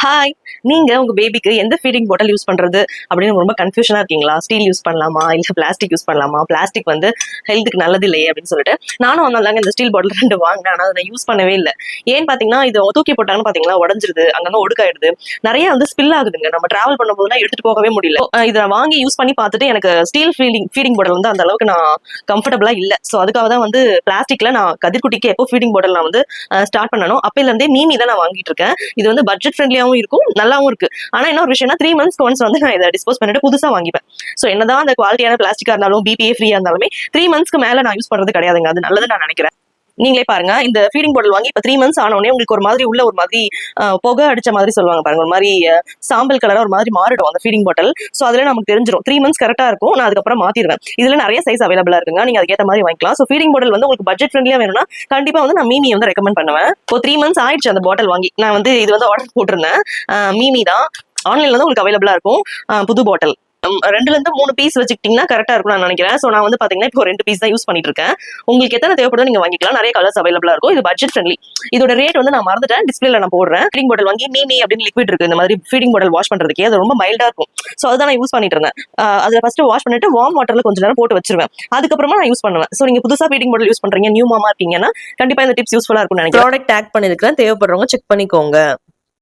Hi, நீங்க உங்க பேபிக்கு எந்த ஃபீடிங் பாட்டில் யூஸ் பண்றது அப்படின்னு ரொம்ப கன்ஃபியூஷனா இருக்கீங்களா? ஸ்டீல் யூஸ் பண்ணலாமா, இல்ல பிளாஸ்டிக் யூஸ் பண்ணலாமா, பிளாஸ்டிக் வந்து ஹெல்த்துக்கு நல்லது இல்லையே அப்படின்னு சொல்லிட்டு நானும் வந்தாங்க இந்த ஸ்டீல் பாட்டில் 2 வாங்கினேன். ஆனா அதை யூஸ் பண்ணவே இல்லை. ஏன்னு பாத்தீங்கன்னா இது தூக்கி போட்டாங்கன்னு பாத்தீங்களா உடஞ்சிருது, அங்கங்க ஒடுக்காயிடுது, நிறைய வந்து ஸ்பில் ஆகுதுங்க. நம்ம டிராவல் பண்ணும்போதுலாம் எடுத்துட்டு போகவே முடியல. இதை வாங்கி யூஸ் பண்ணி பார்த்துட்டு எனக்கு ஸ்டீல் ஃபீடிங் பாட்டில் வந்து அந்த அளவுக்கு நான் கம்ஃபர்டபுளா இல்லை. ஸோ அதுக்காக தான் வந்து பிளாஸ்டிக்ல நான் கதிர்குட்டிக்கு எப்போ ஃபீடிங் பாட்டில் நான் வந்து ஸ்டார்ட் பண்ணணும் அப்பையில இருந்தே மீமி தான் நான் வாங்கிட்டு இருக்கேன். இது வந்து பட்ஜெட் ஃப்ரெண்ட்லியாவும் இருக்கும், நல்லாவும் இருக்கு. ஆனா என்ன ஒரு விஷயம்னா 3 months ஒன்ஸ் வந்து நான் இதை டிஸ்போஸ் பண்ணிட்டு புதுசா வாங்கிப்பேன். சோ என்னதான் அந்த குவாலிட்டியான பிளாஸ்டிக்கா இருந்தாலும் பிபிஏ ஃப்ரீயா இருந்தாலுமே 3 monthsக்கு மேல நான் யூஸ் பண்றது கிடையாதுங்க. அது நல்லது நான் நினைக்கிறேன். நீங்களே பாருங்க, இந்த ஃபீடிங் பாட்டில் வாங்கி இப்ப 3 months ஆனோடனே உங்களுக்கு ஒரு மாதிரி உள்ள ஒரு மாதிரி புகை அடிச்ச மாதிரி சொல்லுவாங்க பாருங்க, ஒரு மாதிரி சாம்பல் கலரா ஒரு மாதிரி மாறிடும் அந்த ஃபீடிங் பாட்டில். சோ அதுல நமக்கு தெரிஞ்சிடும் 3 months கரெக்டா இருக்கும். நான் அதுக்கப்புறம் மாத்திடுவேன். இதுல நிறைய சைஸ் அவைலபிளா இருக்குங்க, நீங்க அதுக்கேற்ற மாதிரி வாங்கிக்கலாம். சோ ஃபீடிங் பாட்டில் வந்து உங்களுக்கு பட்ஜெட் ஃப்ரெண்ட்லியா வேணும்னா கண்டிப்பா வந்து நான் மீமி வந்து ரெக்கமெண்ட் பண்ணுவேன். இப்போ 3 months ஆயிடுச்சு அந்த பாட்டில் வாங்கி. நான் வந்து இது வந்து ஆர்டர் போட்டிருந்தேன். மீமி தான், ஆன்லைன்ல தான் உங்களுக்கு அவைலபிளா இருக்கும். புது பாட்டில் 2ல இருந்து 3 பீஸ் வச்சுக்கிட்டீங்கன்னா கரெக்டா இருக்கும் நான் நினைக்கிறேன். சோ நான் வந்து பாத்தீங்கன்னா இப்போ 2 பீஸ் தான் யூஸ் பண்ணிட்டு இருக்கேன். உங்களுக்கு எத்தனை தேவைப்படுதோ நீங்க வாங்கிக்கலாம். நிறைய கலர்ஸ் அவைலபிளா இருக்கும். இது பட்ஜெட் ஃப்ரெண்ட்லி. இதோட ரேட் வந்து நான் மறந்துட்டேன், டிஸ்பிளேல நான் போடுறேன். ஃபீடிங் பாட்டில் வாங்கி மீமி அப்படின்னு லிக்விட் இருக்கு, இந்த மாதிரி ஃபீடிங் பாட்டில் வாஷ் பண்றதுக்கே அது ரொம்ப மைல்டா இருக்கும். சோ அதுதான் நான் யூஸ் பண்ணிட்டு இருந்தேன். அதுல ஃபர்ஸ்ட் வாஷ் பண்ணிட்டு வார்ம் வாட்டர்ல கொஞ்ச நேரம் போட்டு வச்சிருவேன். அதுக்கப்புறமா நான் யூஸ் பண்ணுவேன். சோ நீங்க புதுசா ஃபீடிங் பாட்டில் யூஸ் பண்றீங்க, நியூ மாமா இருக்கீங்கன்னா கண்டிப்பா இந்த டிப்ஸ் யூஸ்ஃபுல்லா இருக்கும்னு நினைக்கிறேன். ப்ராடக்ட் டேக் பண்ணிருக்கேன், தேவைப்படுறவங்க செக் பண்ணிக்கோங்க.